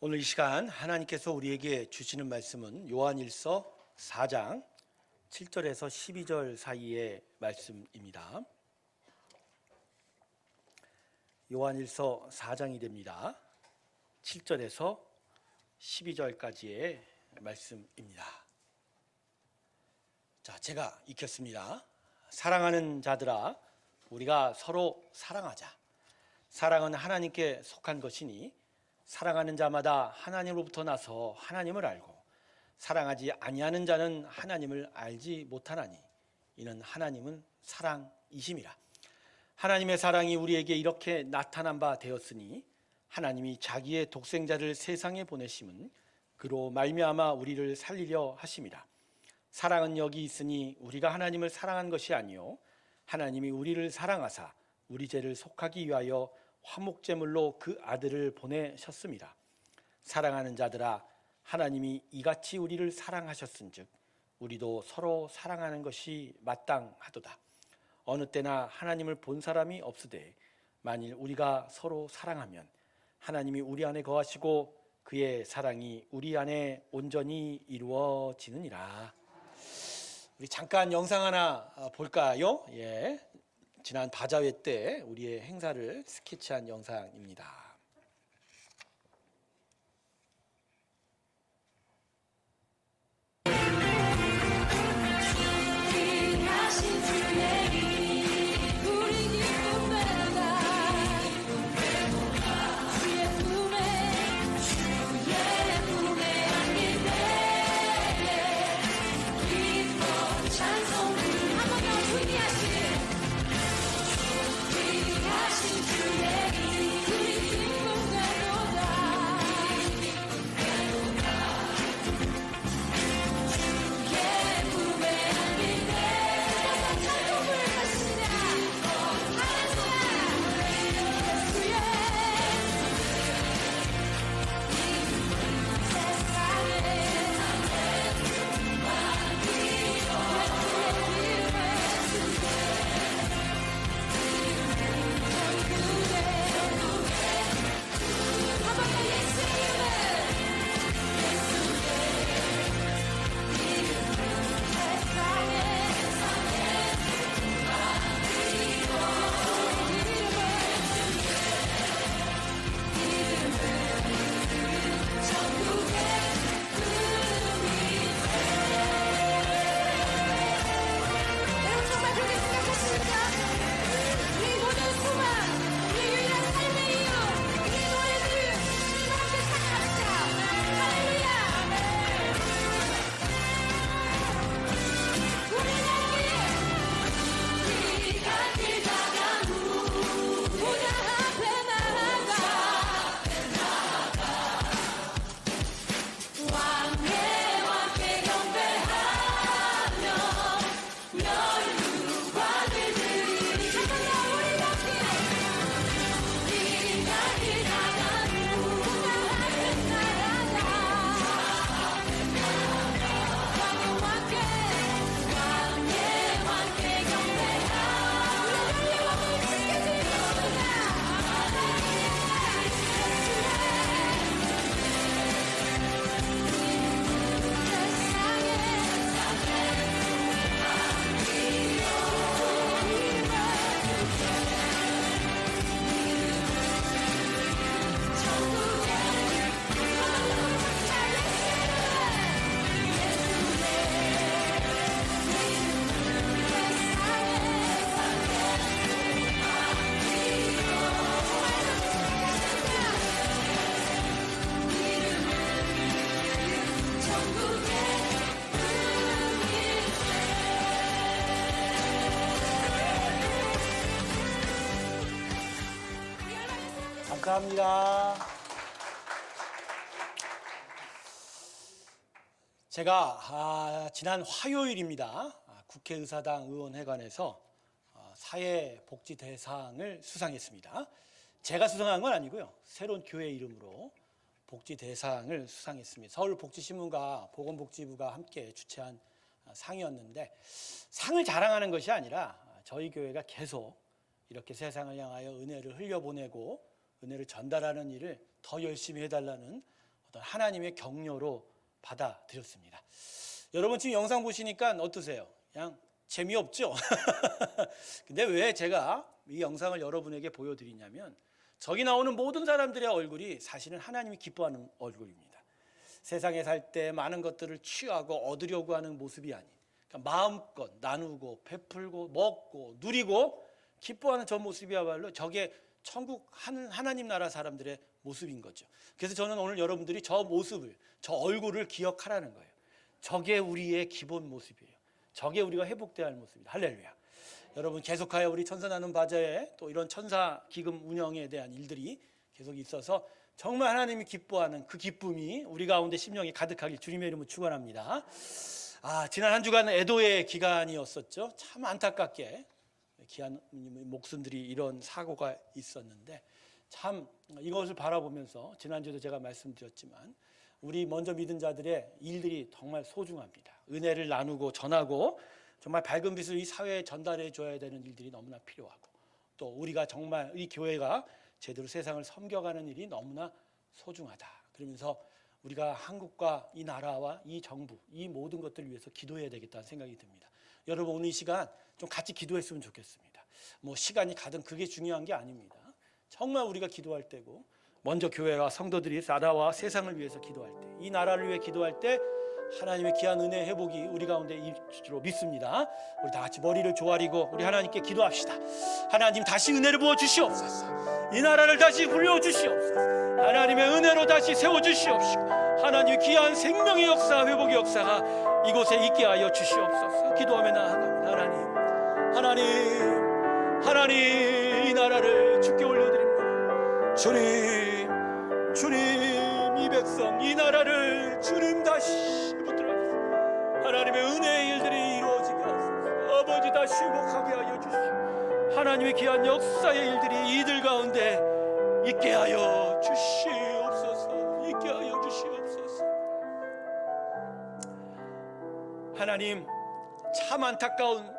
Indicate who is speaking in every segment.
Speaker 1: 오늘 이 시간 하나님께서 우리에게 주시는 말씀은 요한일서 4장 7절에서 12절 사이의 말씀입니다. 요한일서 4장이 됩니다. 7절에서 12절까지의 말씀입니다. 자, 제가 읽겠습니다. 사랑하는 자들아, 우리가 서로 사랑하자. 사랑은 하나님께 속한 것이니 사랑하는 자마다 하나님으로부터 나서 하나님을 알고 사랑하지 아니하는 자는 하나님을 알지 못하나니 이는 하나님은 사랑이심이라. 하나님의 사랑이 우리에게 이렇게 나타난 바 되었으니 하나님이 자기의 독생자를 세상에 보내심은 그로 말미암아 우리를 살리려 하심이라. 사랑은 여기 있으니 우리가 하나님을 사랑한 것이 아니요 하나님이 우리를 사랑하사 우리 죄를 속하기 위하여 화목제물로 그 아들을 보내셨습니다. 사랑하는 자들아, 하나님이 이같이 우리를 사랑하셨은즉 우리도 서로 사랑하는 것이 마땅하도다. 어느 때나 하나님을 본 사람이 없으되 만일 우리가 서로 사랑하면 하나님이 우리 안에 거하시고 그의 사랑이 우리 안에 온전히 이루어지느니라. 우리 잠깐 영상 하나 볼까요? 지난 바자회 때 우리의 행사를 스케치한 영상입니다. 감사합니다. 제가 지난 화요일입니다. 국회의사당 의원회관에서 사회복지대상을 수상했습니다. 제가 수상한 건 아니고요. 새로운 교회 이름으로 복지대상을 수상했습니다. 서울복지신문과 보건복지부가 함께 주최한 상이었는데 상을 자랑하는 것이 아니라 저희 교회가 계속 이렇게 세상을 향하여 은혜를 흘려보내고 은혜를 전달하는 일을 더 열심히 해달라는 어떤 하나님의 격려로 받아들였습니다. 여러분 지금 영상 보시니까 어떠세요? 그냥 재미없죠? 근데 왜 제가 이 영상을 여러분에게 보여드리냐면 저기 나오는 모든 사람들의 얼굴이 사실은 하나님이 기뻐하는 얼굴입니다. 세상에 살 때 많은 것들을 취하고 얻으려고 하는 모습이 아닌, 그러니까 마음껏 나누고 베풀고 먹고 누리고 기뻐하는 저 모습이야말로 저게 천국 하나님 나라 사람들의 모습인 거죠. 그래서 저는 오늘 여러분들이 저 모습을, 저 얼굴을 기억하라는 거예요. 저게 우리의 기본 모습이에요. 저게 우리가 회복돼야 할 모습입니다. 할렐루야. 여러분 계속하여 우리 천사 나눔 바자에 또 이런 천사 기금 운영에 대한 일들이 계속 있어서 정말 하나님이 기뻐하는 그 기쁨이 우리 가운데 심령이 가득하길 주님의 이름으로 축원합니다. 지난 한 주간 애도의 기간이었었죠. 참 안타깝게 귀한 목숨들이 이런 사고가 있었는데 참 이것을 바라보면서 지난주에도 제가 말씀드렸지만 우리 먼저 믿은 자들의 일들이 정말 소중합니다. 은혜를 나누고 전하고 정말 밝은 빛을 이 사회에 전달해 줘야 되는 일들이 너무나 필요하고 또 우리가 정말 이 교회가 제대로 세상을 섬겨가는 일이 너무나 소중하다. 그러면서 우리가 한국과 이 나라와 이 정부 이 모든 것들을 위해서 기도해야 되겠다는 생각이 듭니다. 여러분 오늘 이 시간 좀 같이 기도했으면 좋겠습니다. 뭐 시간이 가든 그게 중요한 게 아닙니다. 정말 우리가 기도할 때고 먼저 교회와 성도들이 나라와 세상을 위해서 기도할 때 이 나라를 위해 기도할 때 하나님의 귀한 은혜 회복이 우리 가운데 있을 줄 믿습니다. 우리 다 같이 머리를 조아리고 우리 하나님께 기도합시다. 하나님 다시 은혜를 부어 주시옵소서. 이 나라를 다시 불려 주시옵소서. 하나님의 은혜로 다시 세워 주시옵시고 하나님의 귀한 생명의 역사 회복의 역사가 이곳에 있게 하여 주시옵소서. 기도하며 나아갑니다. 하나님 이 나라를 주께 올려드립니다. 주님 이 백성 이 나라를 주님 다시 붙들어 하나님의 은혜의 일들이 이루어지게 하소서. 아버지 다시 회복하게 하여 주시오. 하나님의 귀한 역사의 일들이 이들 가운데 있게 하여 주시옵소서. 있게 하여 주시옵소서. 하나님 참 안타까운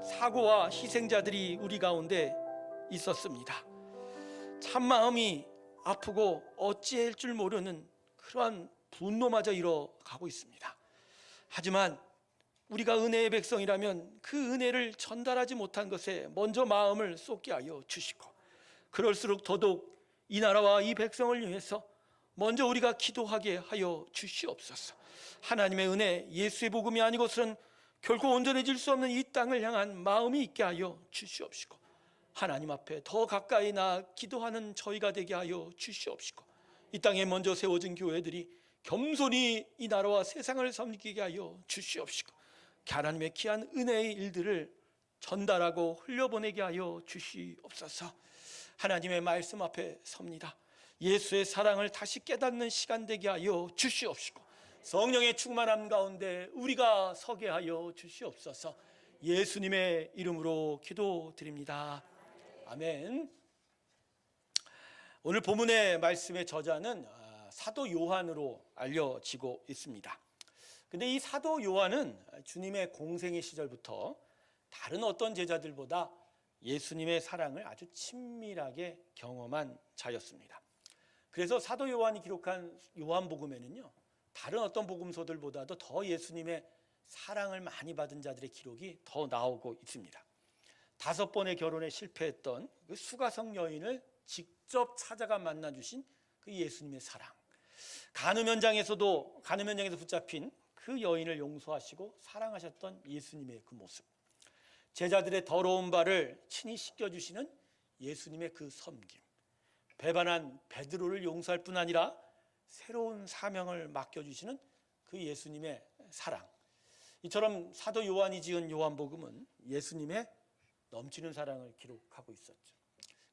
Speaker 1: 사고와 희생자들이 우리 가운데 있었습니다. 참 마음이 아프고 어찌할 줄 모르는 그러한 분노마저 일어가고 있습니다. 하지만 우리가 은혜의 백성이라면 그 은혜를 전달하지 못한 것에 먼저 마음을 쏟게 하여 주시고 그럴수록 더더욱 이 나라와 이 백성을 위해서 먼저 우리가 기도하게 하여 주시옵소서. 하나님의 은혜 예수의 복음이 아니고서는 결코 온전해질 수 없는 이 땅을 향한 마음이 있게 하여 주시옵시고 하나님 앞에 더 가까이 나아 기도하는 저희가 되게 하여 주시옵시고 이 땅에 먼저 세워진 교회들이 겸손히 이 나라와 세상을 섬기게 하여 주시옵시고 하나님의 귀한 은혜의 일들을 전달하고 흘려보내게 하여 주시옵소서. 하나님의 말씀 앞에 섭니다. 예수의 사랑을 다시 깨닫는 시간 되게 하여 주시옵시고 성령의 충만함 가운데 우리가 서게 하여 주시옵소서. 예수님의 이름으로 기도드립니다. 아멘. 오늘 본문의 말씀의 저자는 사도 요한으로 알려지고 있습니다. 근데 이 사도 요한은 주님의 공생의 시절부터 다른 어떤 제자들보다 예수님의 사랑을 아주 친밀하게 경험한 자였습니다. 그래서 사도 요한이 기록한 요한복음에는요 다른 어떤 복음서들보다도 더 예수님의 사랑을 많이 받은 자들의 기록이 더 나오고 있습니다. 5번의 결혼에 실패했던 그 수가성 여인을 직접 찾아가 만나주신 그 예수님의 사랑, 간음 현장에서 붙잡힌 그 여인을 용서하시고 사랑하셨던 예수님의 그 모습, 제자들의 더러운 발을 친히 씻겨주시는 예수님의 그 섬김, 배반한 베드로를 용서할 뿐 아니라 새로운 사명을 맡겨주시는 그 예수님의 사랑, 이처럼 사도 요한이 지은 요한복음은 예수님의 넘치는 사랑을 기록하고 있었죠.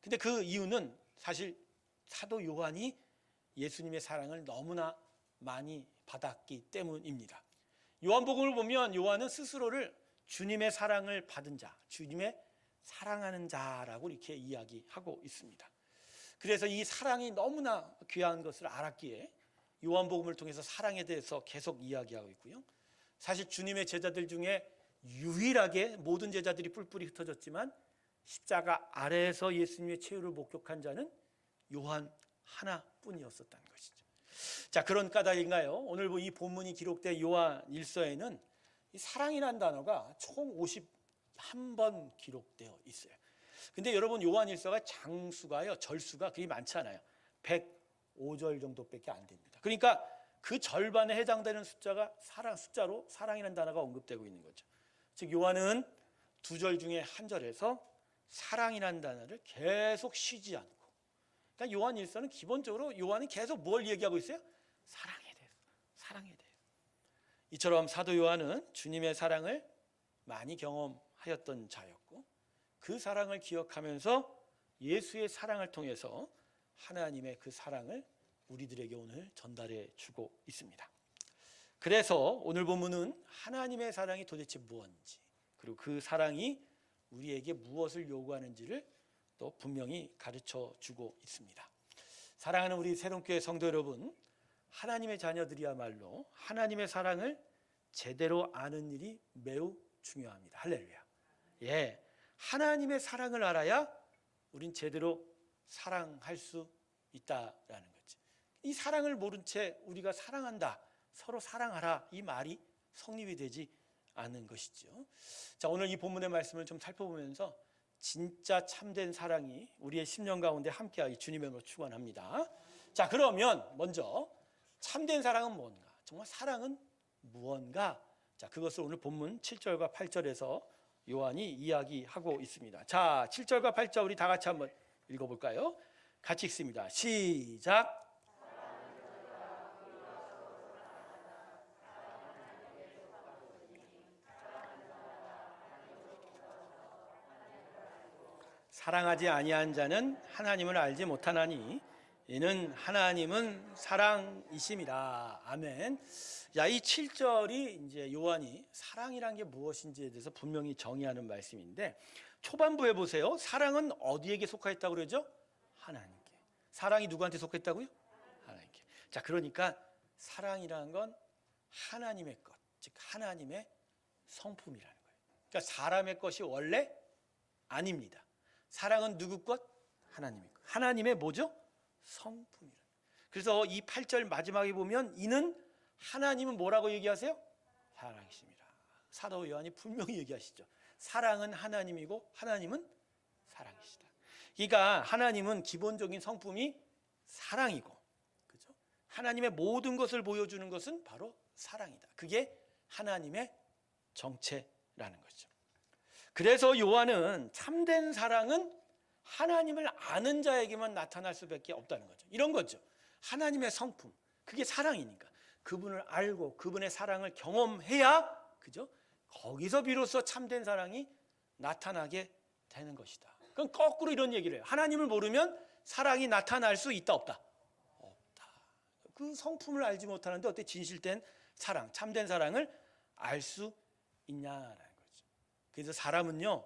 Speaker 1: 근데 그 이유는 사실 사도 요한이 예수님의 사랑을 너무나 많이 받았기 때문입니다. 요한복음을 보면 요한은 스스로를 주님의 사랑을 받은 자, 주님의 사랑하는 자라고 이렇게 이야기하고 있습니다. 그래서 이 사랑이 너무나 귀한 것을 알았기에 요한복음을 통해서 사랑에 대해서 계속 이야기하고 있고요. 사실 주님의 제자들 중에 유일하게 모든 제자들이 뿔뿔이 흩어졌지만 십자가 아래에서 예수님의 최후를 목격한 자는 요한 하나뿐이었었다는 것이죠. 자, 그런 까닭인가요? 오늘 이 본문이 기록된 요한 1서에는 이 사랑이라는 단어가 총 51번 기록되어 있어요. 근데 여러분 요한 1서가 장수가요, 절수가 그리 많지 않아요. 105절 정도밖에 안 됩니다. 그러니까 그 절반에 해당되는 숫자가 숫자로 사랑이라는 단어가 언급되고 있는 거죠. 즉 요한은 2절 중에 한 절에서 사랑이라는 단어를 계속 쉬지 않고, 그러니까 요한 1서는 기본적으로 요한이 계속 뭘 얘기하고 있어요? 사랑에 대해서, 사랑에 대해서. 이처럼 사도 요한은 주님의 사랑을 많이 경험하였던 자였고, 그 사랑을 기억하면서 예수의 사랑을 통해서 하나님의 그 사랑을 우리들에게 오늘 전달해 주고 있습니다. 그래서 오늘 본문은 하나님의 사랑이 도대체 무엇인지, 그리고 그 사랑이 우리에게 무엇을 요구하는지를 또 분명히 가르쳐 주고 있습니다. 사랑하는 우리 새롬교회 성도 여러분, 하나님의 자녀들이야말로 하나님의 사랑을 제대로 아는 일이 매우 중요합니다. 할렐루야. 예, 하나님의 사랑을 알아야 우린 제대로 사랑할 수 있다라는 거지. 이 사랑을 모른 채 우리가 사랑한다, 서로 사랑하라, 이 말이 성립이 되지 않는 것이죠. 자, 오늘 이 본문의 말씀을 좀 살펴보면서 진짜 참된 사랑이 우리의 심령 가운데 함께하기 주님의 이름으로 축원합니다. 자, 그러면 먼저 참된 사랑은 뭔가? 정말 사랑은 무언가? 자, 그것을 오늘 본문 7절과 8절에서 요한이 이야기하고 있습니다. 자, 7절과 8절 우리 다 같이 한번 읽어볼까요? 같이 읽습니다. 시작. 사랑하지 아니한 자는 하나님을 알지 못하나니 이는 하나님은 사랑이심이라. 아멘. 자, 이 7절이 이제 요한이 사랑이란 게 무엇인지에 대해서 분명히 정의하는 말씀인데, 초반부에 보세요. 사랑은 어디에게 속하였다고 그러죠? 하나님께. 사랑이 누구한테 속했다고요? 하나님께. 자, 그러니까 사랑이라는 건 하나님의 것, 즉 하나님의 성품이라는 거예요. 그러니까 사람의 것이 원래 아닙니다. 사랑은 누구 것? 하나님의 것. 하나님의 뭐죠? 성품이라는 거예요. 그래서 이 8절 마지막에 보면 이는 하나님은 뭐라고 얘기하세요? 사랑이십니다. 사도 요한이 분명히 얘기하시죠. 사랑은 하나님이고 하나님은 사랑이시다. 그러니까 하나님은 기본적인 성품이 사랑이고, 그죠? 하나님의 모든 것을 보여주는 것은 바로 사랑이다. 그게 하나님의 정체라는 거죠. 그래서 요한은 참된 사랑은 하나님을 아는 자에게만 나타날 수밖에 없다는 거죠. 이런 거죠. 하나님의 성품, 그게 사랑이니까 그분을 알고 그분의 사랑을 경험해야, 그죠? 거기서 비로소 참된 사랑이 나타나게 되는 것이다. 그럼 거꾸로 이런 얘기를 해요. 하나님을 모르면 사랑이 나타날 수 있다, 없다? 없다. 그 성품을 알지 못하는데 어떻게 진실된 사랑, 참된 사랑을 알 수 있냐라는 거죠. 그래서 사람은요,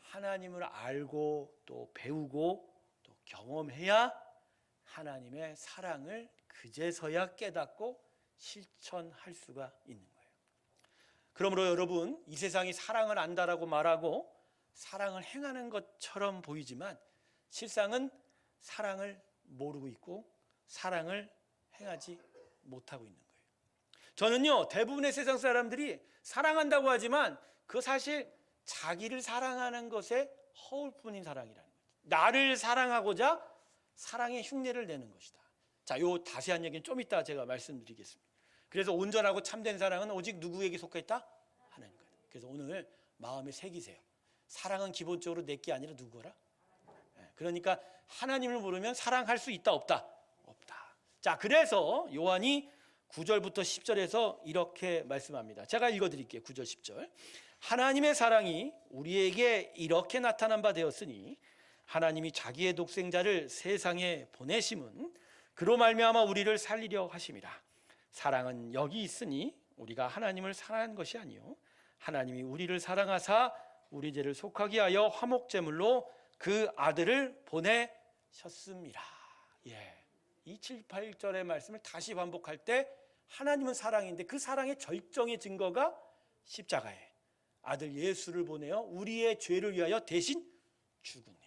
Speaker 1: 하나님을 알고 또 배우고 또 경험해야 하나님의 사랑을 그제서야 깨닫고 실천할 수가 있는 거예요. 그러므로 여러분, 이 세상이 사랑을 안다라고 말하고 사랑을 행하는 것처럼 보이지만 실상은 사랑을 모르고 있고 사랑을 행하지 못하고 있는 거예요. 저는요, 대부분의 세상 사람들이 사랑한다고 하지만 그 사실 자기를 사랑하는 것에 허울뿐인 사랑이라는 거죠. 나를 사랑하고자 사랑의 흉내를 내는 것이다. 자, 요 자세한 얘기는 좀 이따 제가 말씀드리겠습니다. 그래서 온전하고 참된 사랑은 오직 누구에게 속했다? 하나님께. 그래서 오늘 마음에 새기세요. 사랑은 기본적으로 내게 아니라 누구라? 그러니까 하나님을 모르면 사랑할 수 있다, 없다? 없다. 자, 그래서 요한이 9절부터 10절에서 이렇게 말씀합니다. 제가 읽어드릴게요. 9절 10절. 하나님의 사랑이 우리에게 이렇게 나타난 바 되었으니 하나님이 자기의 독생자를 세상에 보내심은 그로 말미암아 우리를 살리려 하심이라. 사랑은 여기 있으니 우리가 하나님을 사랑한 것이 아니요 하나님이 우리를 사랑하사 우리 죄를 속하게 하여 화목제물로 그 아들을 보내셨습니다. 예, 이 7, 8절의 말씀을 다시 반복할 때 하나님은 사랑인데 그 사랑의 절정의 증거가 십자가에 아들 예수를 보내어 우리의 죄를 위하여 대신 죽은 일.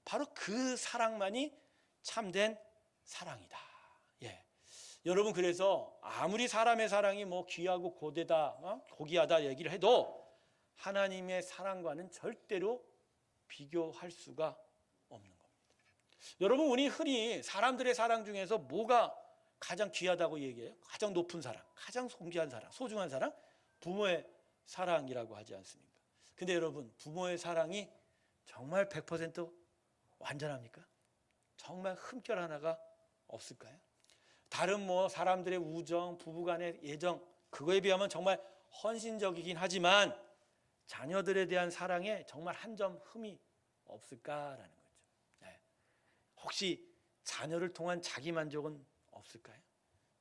Speaker 1: 바로 그 사랑만이 참된 사랑이다. 예. 여러분, 그래서 아무리 사람의 사랑이 뭐 귀하고 고대다, 고귀하다 얘기를 해도 하나님의 사랑과는 절대로 비교할 수가 없는 겁니다. 여러분, 우리 흔히 사람들의 사랑 중에서 뭐가 가장 귀하다고 얘기해요? 가장 높은 사랑, 가장 존귀한 사랑, 소중한 사랑? 부모의 사랑이라고 하지 않습니까? 근데 여러분, 부모의 사랑이 정말 100% 완전합니까? 정말 흠결 하나가 없을까요? 다른 뭐 사람들의 우정, 부부간의 애정, 그거에 비하면 정말 헌신적이긴 하지만 자녀들에 대한 사랑에 정말 한 점 흠이 없을까라는 거죠. 네. 혹시 자녀를 통한 자기 만족은 없을까요?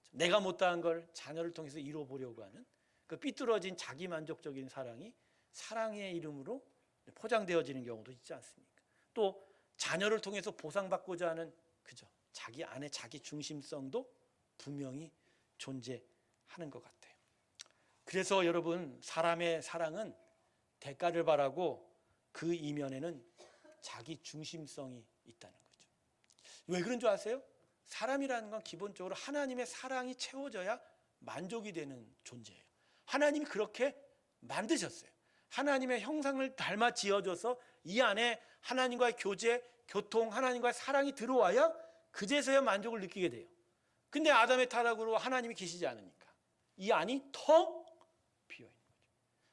Speaker 1: 내가 못다한 걸 자녀를 통해서 이뤄보려고 하는 그 삐뚤어진 자기 만족적인 사랑이 사랑의 이름으로 포장되어지는 경우도 있지 않습니까? 또 자녀를 통해서 보상받고자 하는 그죠? 자기 안에 자기 중심성도 분명히 존재하는 것 같아요. 그래서 여러분, 사람의 사랑은 대가를 바라고 그 이면에는 자기 중심성이 있다는 거죠. 왜 그런 줄 아세요? 사람이라는 건 기본적으로 하나님의 사랑이 채워져야 만족이 되는 존재예요. 하나님이 그렇게 만드셨어요. 하나님의 형상을 닮아 지어줘서 이 안에 하나님과의 교제, 교통, 하나님과의 사랑이 들어와야 그제서야 만족을 느끼게 돼요. 근데 아담의 타락으로 하나님이 계시지 않으니까 이 안이 텅 비어 있는 거죠.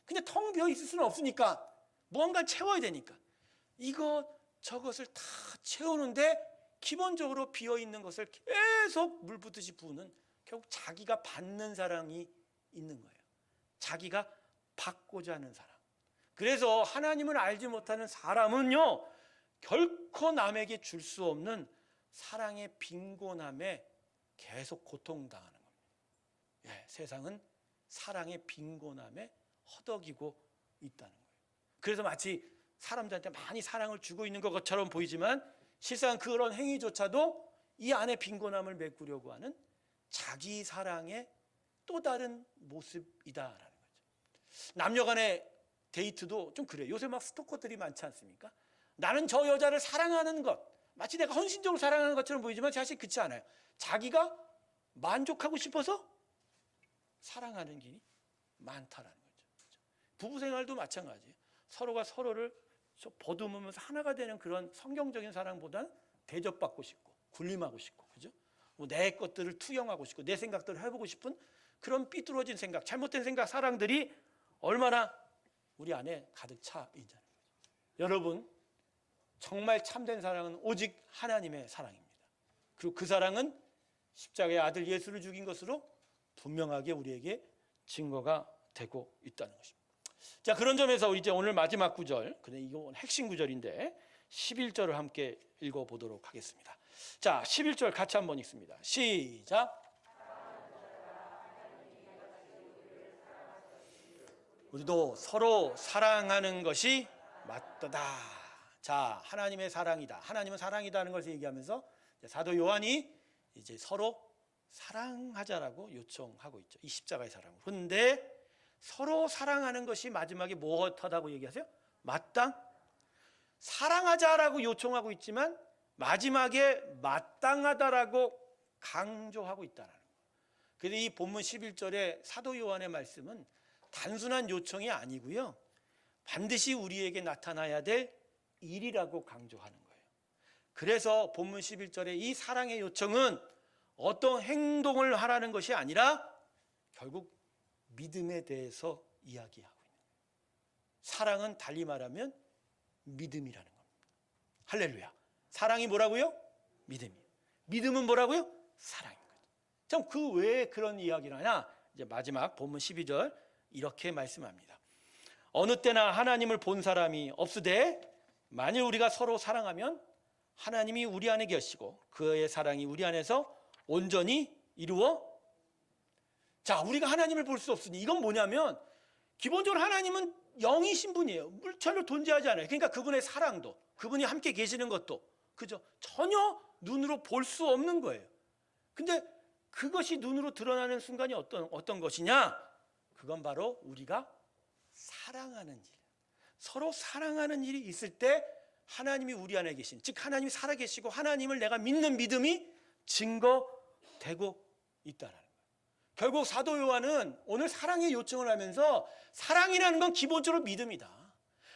Speaker 1: 근데 텅 비어 있을 수는 없으니까 뭔가 채워야 되니까 저것을 다 채우는데 기본적으로 비어 있는 것을 계속 물 붓듯이 부으는, 결국 자기가 받는 사랑이 있는 거예요. 자기가 받고자 하는 사랑. 그래서 하나님을 알지 못하는 사람은요, 결코 남에게 줄 수 없는 사랑의 빈곤함에 계속 고통당하는 겁니다. 예, 세상은 사랑의 빈곤함에 허덕이고 있다는 거예요. 그래서 마치 사람들한테 많이 사랑을 주고 있는 것처럼 보이지만 실상 그런 행위조차도 이 안에 빈곤함을 메꾸려고 하는 자기 사랑의 또 다른 모습이다라는 거죠. 남녀 간의 데이트도 좀 그래요. 요새 막 스토커들이 많지 않습니까? 나는 저 여자를 사랑하는 것, 마치 내가 헌신적으로 사랑하는 것처럼 보이지만 사실 그렇지 않아요. 자기가 만족하고 싶어서 사랑하는 길이 많다라는 거죠. 부부 생활도 마찬가지예요. 서로가 서로를 보듬으면서 하나가 되는 그런 성경적인 사랑보다는 대접받고 싶고 군림하고 싶고, 그죠? 내 것들을 투영하고 싶고 내 생각들을 해보고 싶은 그런 삐뚤어진 생각, 잘못된 생각, 사랑들이 얼마나 우리 안에 가득 차 있는 거죠. 여러분, 정말 참된 사랑은 오직 하나님의 사랑입니다. 그리고 그 사랑은 십자가의 아들 예수를 죽인 것으로 분명하게 우리에게 증거가 되고 있다는 것입니다. 자, 그런 점에서 우리 이제 오늘 마지막 구절, 근데 이건 핵심 구절인데 11절을 함께 읽어보도록 하겠습니다. 자, 11절 같이 한번 읽습니다. 시작. 우리도 서로 사랑하는 것이 맞도다. 자, 하나님의 사랑이다. 하나님은 사랑이다는 것을 얘기하면서 사도 요한이 이제 서로 사랑하자라고 요청하고 있죠. 이 십자가의 사랑으로. 그런데 서로 사랑하는 것이 마지막에 무엇하다고 얘기하세요? 마땅. 사랑하자라고 요청하고 있지만 마지막에 마땅하다라고 강조하고 있다는 거예요. 그래서 이 본문 11절의 사도 요한의 말씀은 단순한 요청이 아니고요, 반드시 우리에게 나타나야 될 일이라고 강조하는 거예요. 그래서 본문 11절의 이 사랑의 요청은 어떤 행동을 하라는 것이 아니라 결국 믿음에 대해서 이야기하고 있는 거예요. 사랑은 달리 말하면 믿음이라는 겁니다. 할렐루야. 사랑이 뭐라고요? 믿음이에요. 믿음은 뭐라고요? 사랑인 거죠. 참, 그 왜 그런 이야기를 하냐? 이제 마지막 본문 12절 이렇게 말씀합니다. 어느 때나 하나님을 본 사람이 없으되 만일 우리가 서로 사랑하면 하나님이 우리 안에 계시고 그의 사랑이 우리 안에서 온전히 이루어. 자, 우리가 하나님을 볼 수 없으니 이건 뭐냐면 기본적으로 하나님은 영이신 분이에요. 물체로 존재하지 않아요. 그러니까 그분의 사랑도, 그분이 함께 계시는 것도, 그죠? 전혀 눈으로 볼 수 없는 거예요. 근데 그것이 눈으로 드러나는 순간이 어떤 것이냐? 그건 바로 우리가 사랑하는 일, 서로 사랑하는 일이 있을 때 하나님이 우리 안에 계신, 즉 하나님이 살아계시고 하나님을 내가 믿는 믿음이 증거되고 있다라는 거예요. 결국 사도 요한은 오늘 사랑의 요청을 하면서 사랑이라는 건 기본적으로 믿음이다.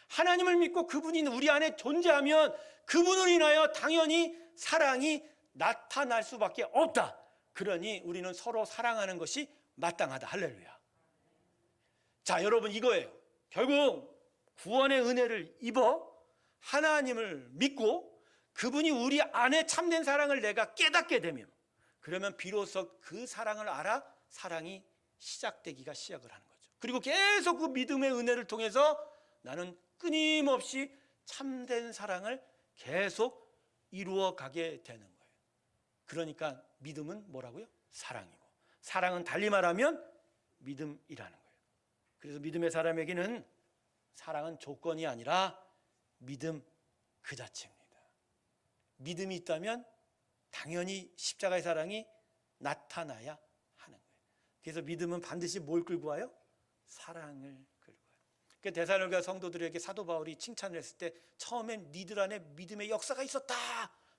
Speaker 1: 하나님을 믿고 그분이 우리 안에 존재하면 그분을 인하여 당연히 사랑이 나타날 수밖에 없다. 그러니 우리는 서로 사랑하는 것이 마땅하다. 할렐루야. 자, 여러분 이거예요. 결국 구원의 은혜를 입어 하나님을 믿고 그분이 우리 안에 참된 사랑을 내가 깨닫게 되면, 그러면 비로소 그 사랑을 알아 사랑이 시작되기가 시작을 하는 거죠. 그리고 계속 그 믿음의 은혜를 통해서 나는 끊임없이 참된 사랑을 계속 이루어 가게 되는 거예요. 그러니까 믿음은 뭐라고요? 사랑이고, 사랑은 달리 말하면 믿음이라는 거예요. 그래서 믿음의 사람에게는 사랑은 조건이 아니라 믿음 그 자체입니다. 믿음이 있다면 당연히 십자가의 사랑이 나타나야 하는 거예요. 그래서 믿음은 반드시 뭘 끌고 와요? 사랑을 끌고 와요. 그 데살로니가 성도들에게 사도 바울이 칭찬을 했을 때 처음엔 니들 안에 믿음의 역사가 있었다,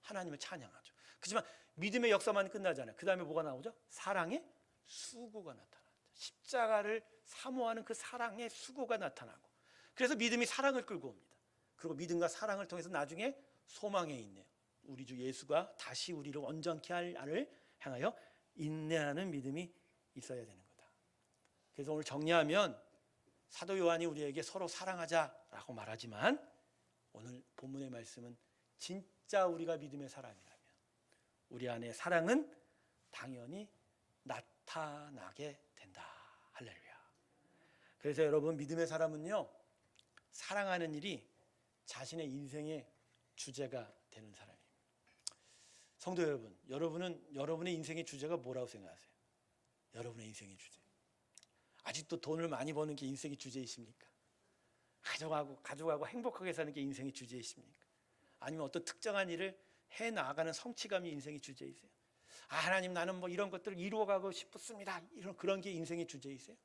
Speaker 1: 하나님을 찬양하죠. 그렇지만 믿음의 역사만 끝나잖아요. 그 다음에 뭐가 나오죠? 사랑의 수고가 나타나죠. 십자가를 사모하는 그 사랑의 수고가 나타나고, 그래서 믿음이 사랑을 끌고 옵니다. 그리고 믿음과 사랑을 통해서 나중에 소망에 있네요. 우리 주 예수가 다시 우리를 온전케 할 날을 향하여 인내하는 믿음이 있어야 되는 거다. 그래서 오늘 정리하면 사도 요한이 우리에게 서로 사랑하자라고 말하지만, 오늘 본문의 말씀은 진짜 우리가 믿음의 사람이라면 우리 안에 사랑은 당연히 나타나게 된다. 할렐루야. 그래서 여러분, 믿음의 사람은요, 사랑하는 일이 자신의 인생의 주제가 되는 사람입니다. 성도 여러분, 여러분은 여러분의 인생의 주제가 뭐라고 생각하세요? 여러분의 인생의 주제. 아직도 돈을 많이 버는 게 인생의 주제이십니까? 가족하고 행복하게 사는 게 인생의 주제이십니까? 아니면 어떤 특정한 일을 해 나가는 성취감이 인생의 주제이세요? 하나님, 나는 뭐 이런 것들을 이루어가고 싶습니다, 그런 게 인생의 주제이세요?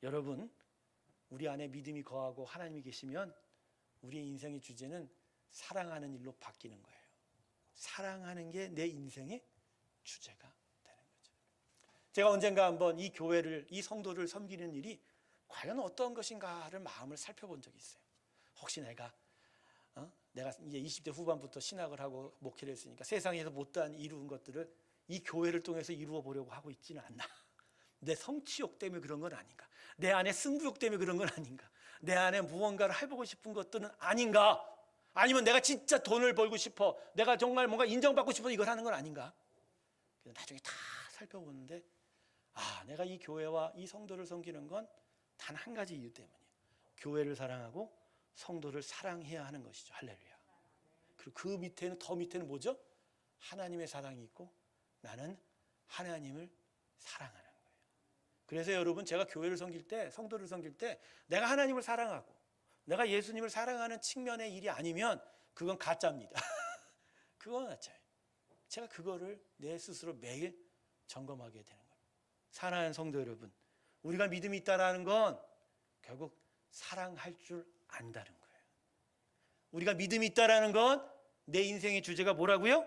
Speaker 1: 여러분, 우리 안에 믿음이 거하고 하나님이 계시면 우리의 인생의 주제는 사랑하는 일로 바뀌는 거예요. 사랑하는 게 내 인생의 주제가 되는 거죠. 제가 언젠가 한번 이 교회를, 이 성도를 섬기는 일이 과연 어떤 것인가를 마음을 살펴본 적이 있어요. 혹시 내가 이제 20대 후반부터 신학을 하고 목회를 했으니까 세상에서 못다한 이룬 것들을 이 교회를 통해서 이루어 보려고 하고 있지는 않나. 내 성취욕 때문에 그런 건 아닌가. 내 안에 승부욕 때문에 그런 건 아닌가. 내 안에 무언가를 해보고 싶은 것들은 아닌가. 아니면 내가 진짜 돈을 벌고 싶어, 내가 정말 뭔가 인정받고 싶어서 이걸 하는 건 아닌가. 그래서 나중에 다 살펴보는데, 내가 이 교회와 이 성도를 섬기는 건 단 한 가지 이유 때문이에요. 교회를 사랑하고 성도를 사랑해야 하는 것이죠. 할렐루야. 그리고 그 밑에는, 더 밑에는 뭐죠? 하나님의 사랑이 있고 나는 하나님을 사랑하는 거예요. 그래서 여러분, 제가 교회를 섬길 때, 성도를 섬길 때 내가 하나님을 사랑하고 내가 예수님을 사랑하는 측면의 일이 아니면 그건 가짜입니다. 그건 가짜예요. 제가 그거를 내 스스로 매일 점검하게 되는 거예요. 사랑하는 성도 여러분, 우리가 믿음이 있다는 건 결국 사랑할 줄 안다는 거예요. 우리가 믿음이 있다는 건 내 인생의 주제가 뭐라고요?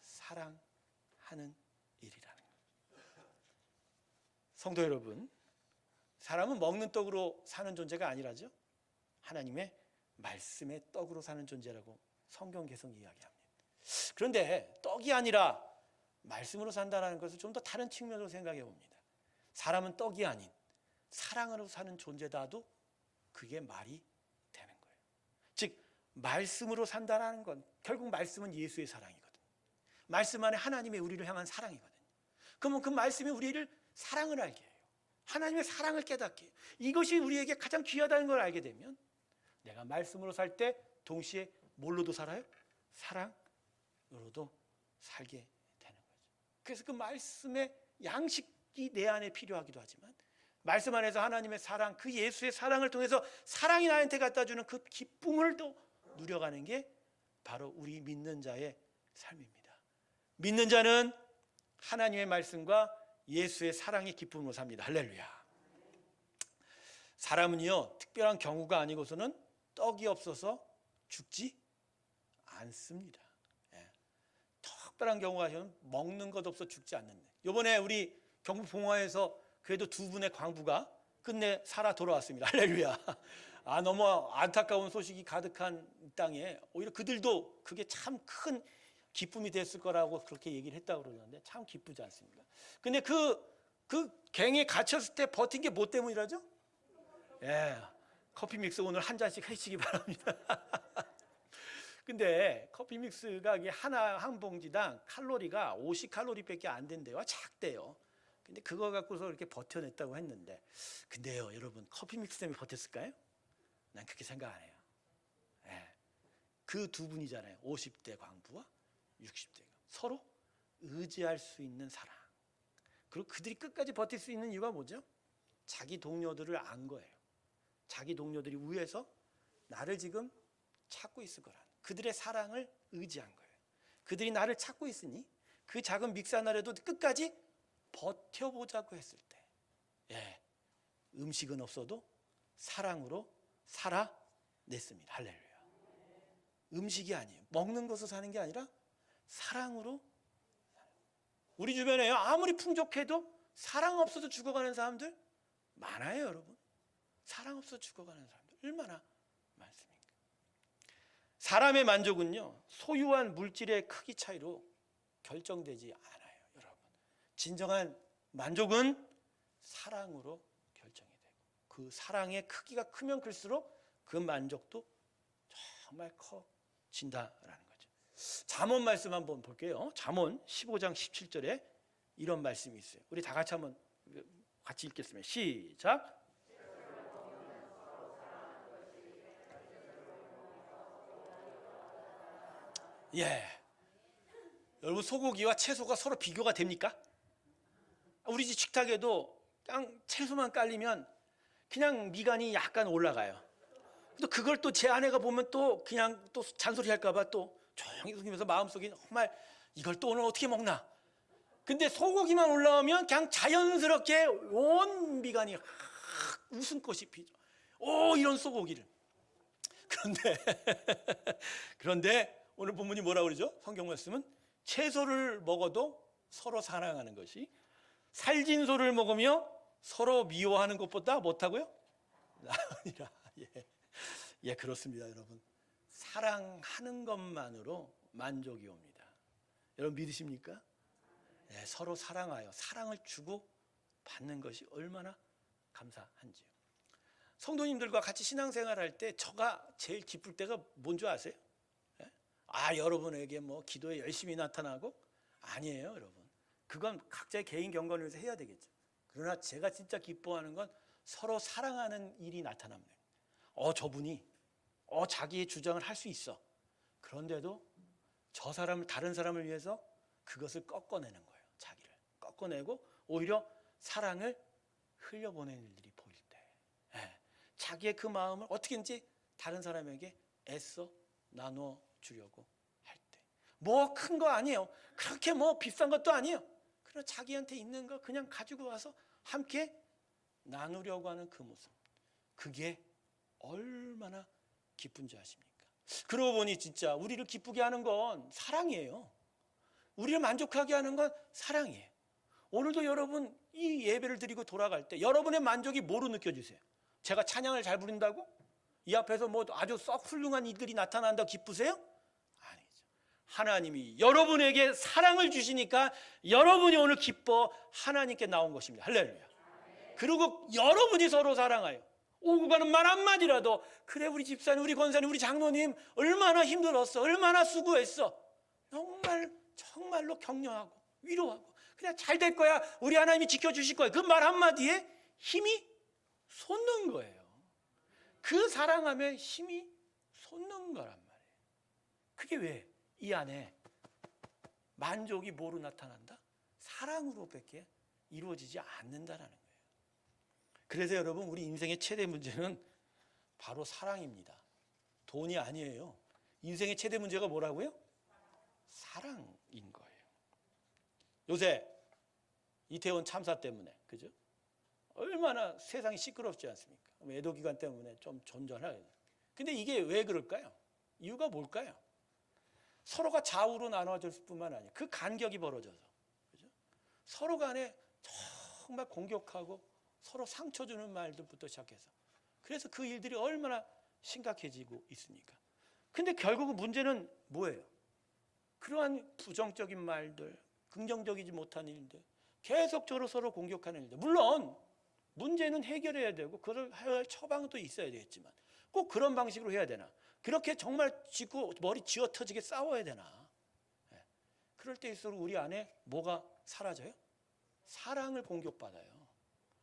Speaker 1: 사랑하는 일이라는 거예요. 성도 여러분, 사람은 먹는 떡으로 사는 존재가 아니라죠. 하나님의 말씀의 떡으로 사는 존재라고 성경 계속 이야기합니다. 그런데 떡이 아니라 말씀으로 산다는 것을 좀 더 다른 측면으로 생각해 봅니다. 사람은 떡이 아닌 사랑으로 사는 존재다도 그게 말이 되는 거예요. 즉, 말씀으로 산다는 건 결국 말씀은 예수의 사랑이거든요. 말씀 안에 하나님의 우리를 향한 사랑이거든요. 그러면 그 말씀이 우리를 사랑을 알게 해요. 하나님의 사랑을 깨닫게 해요. 이것이 우리에게 가장 귀하다는 걸 알게 되면 내가 말씀으로 살 때 동시에 뭘로도 살아요? 사랑으로도 살게 되는 거죠. 그래서 그 말씀의 양식이 내 안에 필요하기도 하지만, 말씀 안에서 하나님의 사랑, 그 예수의 사랑을 통해서 사랑이 나한테 갖다 주는 그 기쁨을 또 누려가는 게 바로 우리 믿는 자의 삶입니다. 믿는 자는 하나님의 말씀과 예수의 사랑의 기쁨으로 삽니다. 할렐루야. 사람은요, 특별한 경우가 아니고서는 떡이 없어서 죽지 않습니다. 특별한 경우가 좀 먹는 것 없어 죽지 않는데, 이번에 우리 경북 봉화에서 그래도 두 분의 광부가 끝내 살아 돌아왔습니다. 할렐루야. 너무 안타까운 소식이 가득한 이 땅에 오히려 그들도 그게 참 큰 기쁨이 됐을 거라고 그렇게 얘기를 했다고 그러는데 참 기쁘지 않습니까? 근데 그 갱에 갇혔을 때 버틴 게 뭐 때문이라죠? 예, 커피 믹스 오늘 한 잔씩 하시기 바랍니다. 근데 커피 믹스가 이게 한 봉지당 칼로리가 50칼로리밖에 안 된대요. 작대요. 근데 그거 갖고서 이렇게 버텨냈다고 했는데, 근데요, 여러분, 커피 믹스 때문에 버텼을까요? 난 그렇게 생각 안 해요. 예. 그 두 분이잖아요. 50대 광부와 60대가 서로 의지할 수 있는 사랑. 그리고 그들이 끝까지 버틸 수 있는 이유가 뭐죠? 자기 동료들을 안 거예요. 자기 동료들이 위에서 나를 지금 찾고 있을 거라는 그들의 사랑을 의지한 거예요. 그들이 나를 찾고 있으니 그 작은 믹스 하나라도 끝까지 버텨보자고 했을 때, 예, 음식은 없어도 사랑으로 살아냈습니다. 할렐루야. 음식이 아니에요. 먹는 것으로 사는 게 아니라 사랑으로. 우리 주변에 아무리 풍족해도 사랑 없어서 죽어가는 사람들 많아요, 여러분. 사랑 없어서 죽어가는 사람들 얼마나 많습니까? 사람의 만족은요, 소유한 물질의 크기 차이로 결정되지 않아요, 여러분. 진정한 만족은 사랑으로 결정이 되고, 그 사랑의 크기가 크면 클수록 그 만족도 정말 커진다라는 거죠. 잠언 말씀 한번 볼게요. 잠언 15장 17절에 이런 말씀이 있어요. 우리 다 같이 한번 같이 읽겠습니다. 시작. 예, 여러분, 소고기와 채소가 서로 비교가 됩니까? 우리 집 식탁에도 그냥 채소만 깔리면 그냥 미간이 약간 올라가요. 또 그걸 또 제 아내가 보면 또 그냥 또 잔소리 할까봐 또 조용히 숨기면서 마음속에 정말 이걸 또 오늘 어떻게 먹나. 근데 소고기만 올라오면 그냥 자연스럽게 온 미간이 웃음꽃이 피죠. 오, 이런 소고기를. 그런데 오늘 본문이 뭐라고 그러죠? 성경 말씀은 채소를 먹어도 서로 사랑하는 것이 살진 소를 먹으며 서로 미워하는 것보다 못하고요? 아니라. 예, 그렇습니다, 여러분. 사랑하는 것만으로 만족이 옵니다. 여러분 믿으십니까? 예, 서로 사랑하여 사랑을 주고 받는 것이 얼마나 감사한지요. 성도님들과 같이 신앙생활할 때 저가 제일 기쁠 때가 뭔지 아세요? 예? 여러분에게 뭐 기도에 열심히 나타나고? 아니에요, 여러분. 그건 각자의 개인 경건을 위해서 해야 되겠죠. 그러나 제가 진짜 기뻐하는 건 서로 사랑하는 일이 나타납니다. 저분이 자기의 주장을 할 수 있어. 그런데도 저 사람을, 다른 사람을 위해서 그것을 꺾어내는 거예요. 자기를 꺾어내고 오히려 사랑을 흘려보내는 일들이 보일 때, 자기의 그 마음을 어떻게든지 다른 사람에게 애써 나눠 주려고 할 때, 뭐 큰 거 아니에요. 그렇게 뭐 비싼 것도 아니에요. 그러나 자기한테 있는 거 그냥 가지고 와서 함께 나누려고 하는 그 모습, 그게 얼마나 기쁜지 아십니까? 그러고 보니 진짜 우리를 기쁘게 하는 건 사랑이에요. 우리를 만족하게 하는 건 사랑이에요. 오늘도 여러분 이 예배를 드리고 돌아갈 때 여러분의 만족이 뭐로 느껴지세요? 제가 찬양을 잘 부른다고? 이 앞에서 뭐 아주 썩 훌륭한 이들이 나타난다고 기쁘세요? 아니죠. 하나님이 여러분에게 사랑을 주시니까 여러분이 오늘 기뻐 하나님께 나온 것입니다. 할렐루야. 그리고 여러분이 서로 사랑하여 오고 가는 말 한마디라도, 그래 우리 집사님, 우리 권사님, 우리 장로님 얼마나 힘들었어, 얼마나 수고했어, 정말로 격려하고 위로하고, 그냥 잘 될 거야, 우리 하나님이 지켜주실 거야, 그 말 한마디에 힘이 솟는 거예요. 그 사랑함에 힘이 솟는 거란 말이에요. 그게 왜 이 안에 만족이 뭐로 나타난다? 사랑으로밖에 이루어지지 않는다라는 거예요. 그래서 여러분, 우리 인생의 최대 문제는 바로 사랑입니다. 돈이 아니에요. 인생의 최대 문제가 뭐라고요? 사랑인 거예요. 요새 이태원 참사 때문에, 그죠? 얼마나 세상이 시끄럽지 않습니까? 애도 기간 때문에 좀 존전하게. 근데 이게 왜 그럴까요? 이유가 뭘까요? 서로가 좌우로 나눠졌을 뿐만 아니라 그 간격이 벌어져서, 그죠? 서로 간에 정말 공격하고 서로 상처 주는 말들부터 시작해서, 그래서 그 일들이 얼마나 심각해지고 있습니까? 근데 결국은 문제는 뭐예요? 그러한 부정적인 말들, 긍정적이지 못한 일들, 계속적으로 서로 공격하는 일들. 물론 문제는 해결해야 되고 그걸 할 처방도 있어야 되겠지만 꼭 그런 방식으로 해야 되나? 그렇게 정말 쥐고 머리 쥐어 터지게 싸워야 되나? 그럴 때일수록 우리 안에 뭐가 사라져요? 사랑을 공격받아요.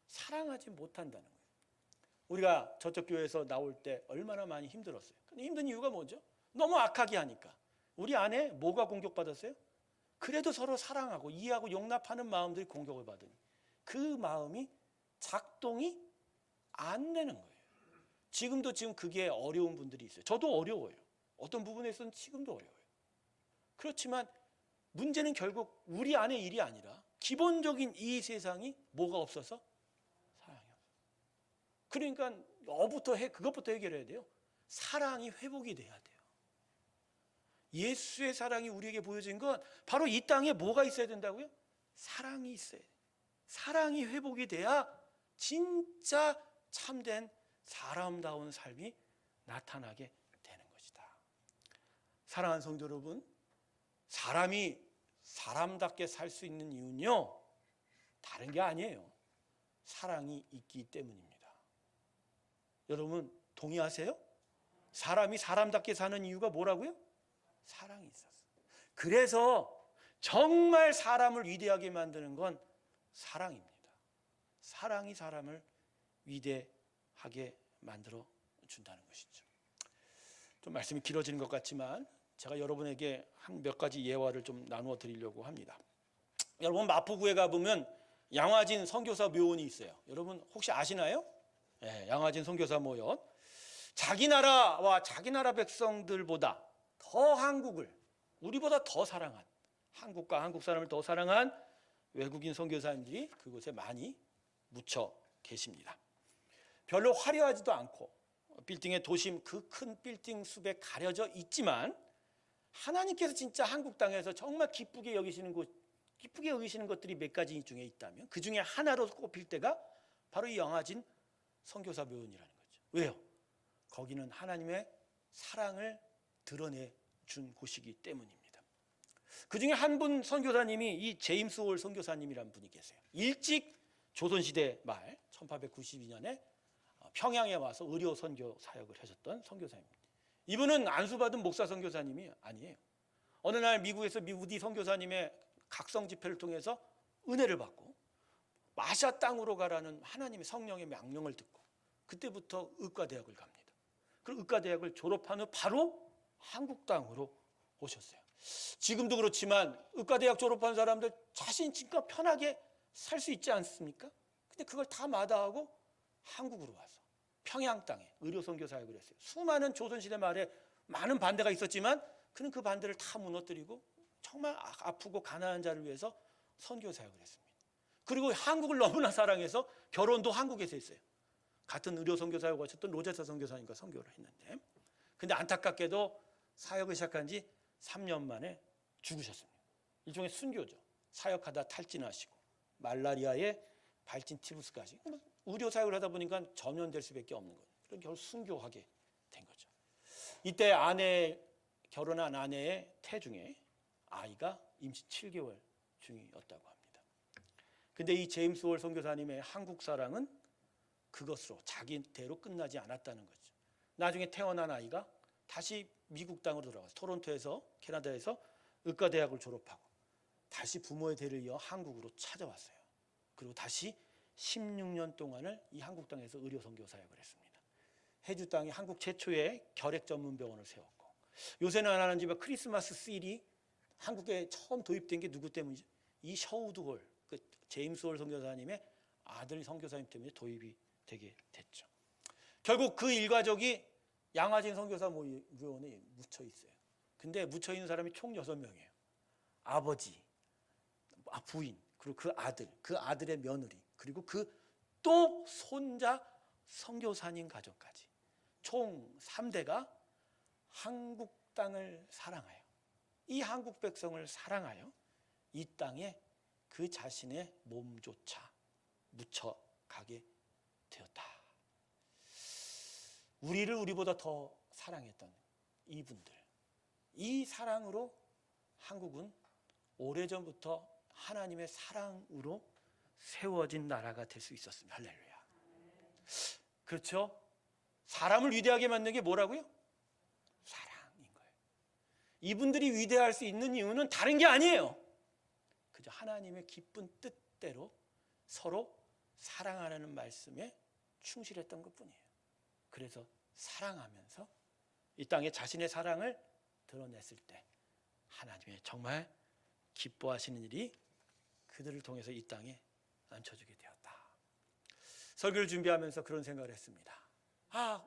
Speaker 1: 사랑하지 못한다는 거예요. 우리가 저쪽 교회에서 나올 때 얼마나 많이 힘들었어요. 근데 힘든 이유가 뭐죠? 너무 악하게 하니까. 우리 안에 뭐가 공격받았어요? 그래도 서로 사랑하고 이해하고 용납하는 마음들이 공격을 받으니 그 마음이 작동이 안 되는 거예요. 지금 그게 어려운 분들이 있어요. 저도 어려워요. 어떤 부분에서는 지금도 어려워요. 그렇지만 문제는 결국 우리 안의 일이 아니라 기본적인 이 세상이 뭐가 없어서? 사랑이 없어요. 그러니까 그것부터 해결해야 돼요. 사랑이 회복이 돼야 돼요. 예수의 사랑이 우리에게 보여진 건 바로 이 땅에 뭐가 있어야 된다고요? 사랑이 있어야 돼요. 사랑이 회복이 돼야 진짜 참된 사람다운 삶이 나타나게 되는 것이다. 사랑하는 성도 여러분, 사람이 사람답게 살 수 있는 이유는요, 다른 게 아니에요. 사랑이 있기 때문입니다. 여러분 동의하세요? 사람이 사람답게 사는 이유가 뭐라고요? 사랑이 있었어요. 그래서 정말 사람을 위대하게 만드는 건 사랑입니다. 사랑이 사람을 위대하게 만들어 준다는 것이죠. 좀 말씀이 길어지는 것 같지만 제가 여러분에게 한 몇 가지 예화를 좀 나누어 드리려고 합니다. 여러분 마포구에 가보면 양화진 선교사 묘원이 있어요. 여러분 혹시 아시나요? 네, 양화진 선교사 묘원. 자기 나라와 자기 나라 백성들보다 더 한국을, 우리보다 더 사랑한, 한국과 한국 사람을 더 사랑한 외국인 선교사님들이 그곳에 많이 묻혀 계십니다. 별로 화려하지도 않고 빌딩의 도심 그 큰 빌딩 숲에 가려져 있지만 하나님께서 진짜 한국 땅에서 정말 기쁘게 여기시는 것들이 몇 가지 중에 있다면 그 중에 하나로 꼽힐 때가 바로 이 양화진 선교사 묘원이라는 거죠. 왜요? 거기는 하나님의 사랑을 드러내 준 곳이기 때문입니다. 그 중에 한 분 선교사님이 이 제임스 홀 선교사님이라는 분이 계세요. 일찍 조선시대 말 1892년에 평양에 와서 의료 선교 사역을 하셨던 선교사입니다. 이분은 안수받은 목사 선교사님이 아니에요. 어느 날 미국에서 미우디 선교사님의 각성 집회를 통해서 은혜를 받고 마샤 땅으로 가라는 하나님의 성령의 명령을 듣고 그때부터 의과대학을 갑니다. 그리고 의과대학을 졸업한 후 바로 한국 땅으로 오셨어요. 지금도 그렇지만 의과대학 졸업한 사람들 자신껏 편하게 살 수 있지 않습니까? 근데 그걸 다 마다하고 한국으로 와서 평양 땅에 의료 선교 사역을 했어요. 수많은 조선시대 말에 많은 반대가 있었지만 그는 그 반대를 다 무너뜨리고 정말 아프고 가난한 자를 위해서 선교 사역을 했습니다. 그리고 한국을 너무나 사랑해서 결혼도 한국에서 했어요. 같은 의료 선교 사역을 하셨던 로제사 선교사님과 선교를 했는데, 근데 안타깝게도 사역을 시작한 지 3년 만에 죽으셨습니다. 일종의 순교죠. 사역하다 탈진하시고 말라리아에 발진 티푸스까지 의료 사역을 하다 보니까 전염될 수밖에 없는 거예요. 그래서 결국 순교하게 된 거죠. 이때 결혼한 아내의 태중에 아이가 임신 7개월 중이었다고 합니다. 근데 이 제임스 홀 선교사님의 한국 사랑은 그것으로 자기대로 끝나지 않았다는 거죠. 나중에 태어난 아이가 다시 미국 땅으로 돌아가서 토론토에서 캐나다에서 의과대학을 졸업하고 다시 부모의 대를 이어 한국으로 찾아왔어요. 그리고 다시 16년 동안을 이 한국 땅에서 의료 선교 사역을 했습니다. 해주 땅에 한국 최초의 결핵 전문 병원을 세웠고, 요새는 안 하는지만 크리스마스 씰이 한국에 처음 도입된 게 누구 때문이죠? 이 셔우드 홀, 그 제임스 홀 선교사님의 아들 선교사님 때문에 도입이 되게 됐죠. 결국 그 일가족이 양화진 선교사 묘원에 묻혀 있어요. 근데 묻혀 있는 사람이 총 6명이에요. 아버지, 부인, 그리고 그 아들의 며느리, 그리고 그 또 손자 선교사님 가족까지 총 3대가 한국 땅을 사랑해요. 이 한국 백성을 사랑하여 이 땅에 그 자신의 몸조차 묻혀가게 되었다. 우리를 우리보다 더 사랑했던 이분들, 이 사랑으로 한국은 오래전부터 하나님의 사랑으로 세워진 나라가 될 수 있었습니다. 할렐루야. 그렇죠? 사람을 위대하게 만든 게 뭐라고요? 사랑인 거예요. 이분들이 위대할 수 있는 이유는 다른 게 아니에요. 그저 하나님의 기쁜 뜻대로 서로 사랑하라는 말씀에 충실했던 것뿐이에요. 그래서 사랑하면서 이 땅에 자신의 사랑을 드러냈을 때 하나님의 정말 기뻐하시는 일이 그들을 통해서 이 땅에 넘쳐주게 되었다. 설교를 준비하면서 그런 생각을 했습니다.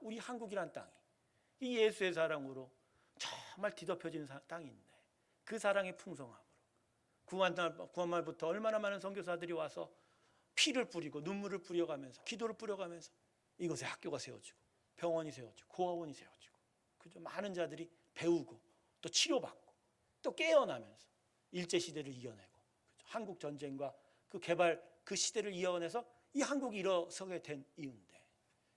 Speaker 1: 우리 한국이란 땅이 이 예수의 사랑으로 정말 뒤덮여진 땅인데 그 사랑의 풍성함으로 구원말부터 얼마나 많은 선교사들이 와서 피를 뿌리고 눈물을 뿌려가면서 기도를 뿌려가면서 이곳에 학교가 세워지고 병원이 세워지고 고아원이 세워지고 그저 많은 자들이 배우고 또 치료받고 또 깨어나면서 일제시대를 이겨내고 한국 전쟁과 그 개발 그 시대를 이어내서 이 한국이 일어서게 된 이유인데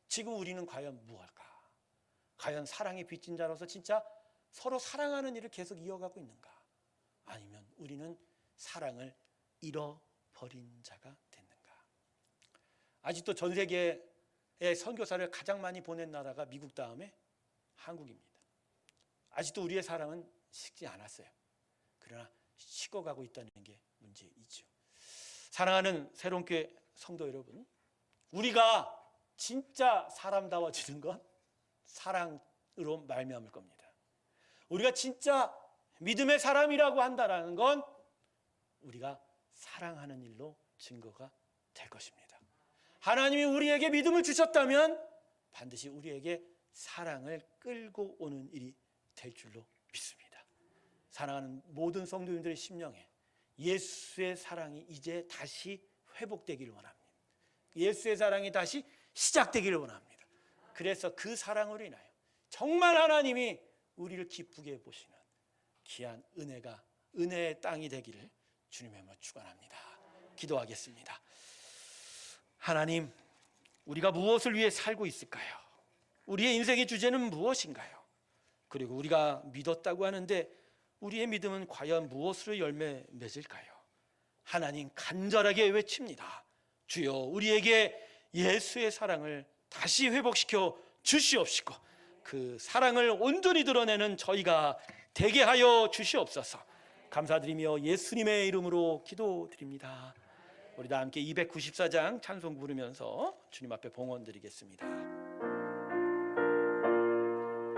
Speaker 1: 지금 우리는 과연 무엇일까? 과연 사랑의 빚진 자로서 진짜 서로 사랑하는 일을 계속 이어가고 있는가? 아니면 우리는 사랑을 잃어버린 자가 됐는가? 아직도 전 세계에 선교사를 가장 많이 보낸 나라가 미국 다음에 한국입니다. 아직도 우리의 사랑은 식지 않았어요. 그러나 식어가고 있다는 게 문제이죠. 사랑하는 새로운교회 성도 여러분, 우리가 진짜 사람다워지는 건 사랑으로 말미암을 겁니다. 우리가 진짜 믿음의 사람이라고 한다는 건 우리가 사랑하는 일로 증거가 될 것입니다. 하나님이 우리에게 믿음을 주셨다면 반드시 우리에게 사랑을 끌고 오는 일이 될 줄로 믿습니다. 사랑하는 모든 성도님들의 심령에 예수의 사랑이 이제 다시 회복되기를 원합니다. 예수의 사랑이 다시 시작되기를 원합니다. 그래서 그 사랑으로 인하여 정말 하나님이 우리를 기쁘게 보시는 귀한 은혜의 땅이 되기를 주님의 이름으로 축원합니다. 기도하겠습니다. 하나님, 우리가 무엇을 위해 살고 있을까요? 우리의 인생의 주제는 무엇인가요? 그리고 우리가 믿었다고 하는데 우리의 믿음은 과연 무엇으로 열매 맺을까요? 하나님, 간절하게 외칩니다. 주여, 우리에게 예수의 사랑을 다시 회복시켜 주시옵시고 그 사랑을 온전히 드러내는 저희가 되게 하여 주시옵소서. 감사드리며 예수님의 이름으로 기도드립니다. 우리 다 함께 294장 찬송 부르면서 주님 앞에 봉헌 드리겠습니다.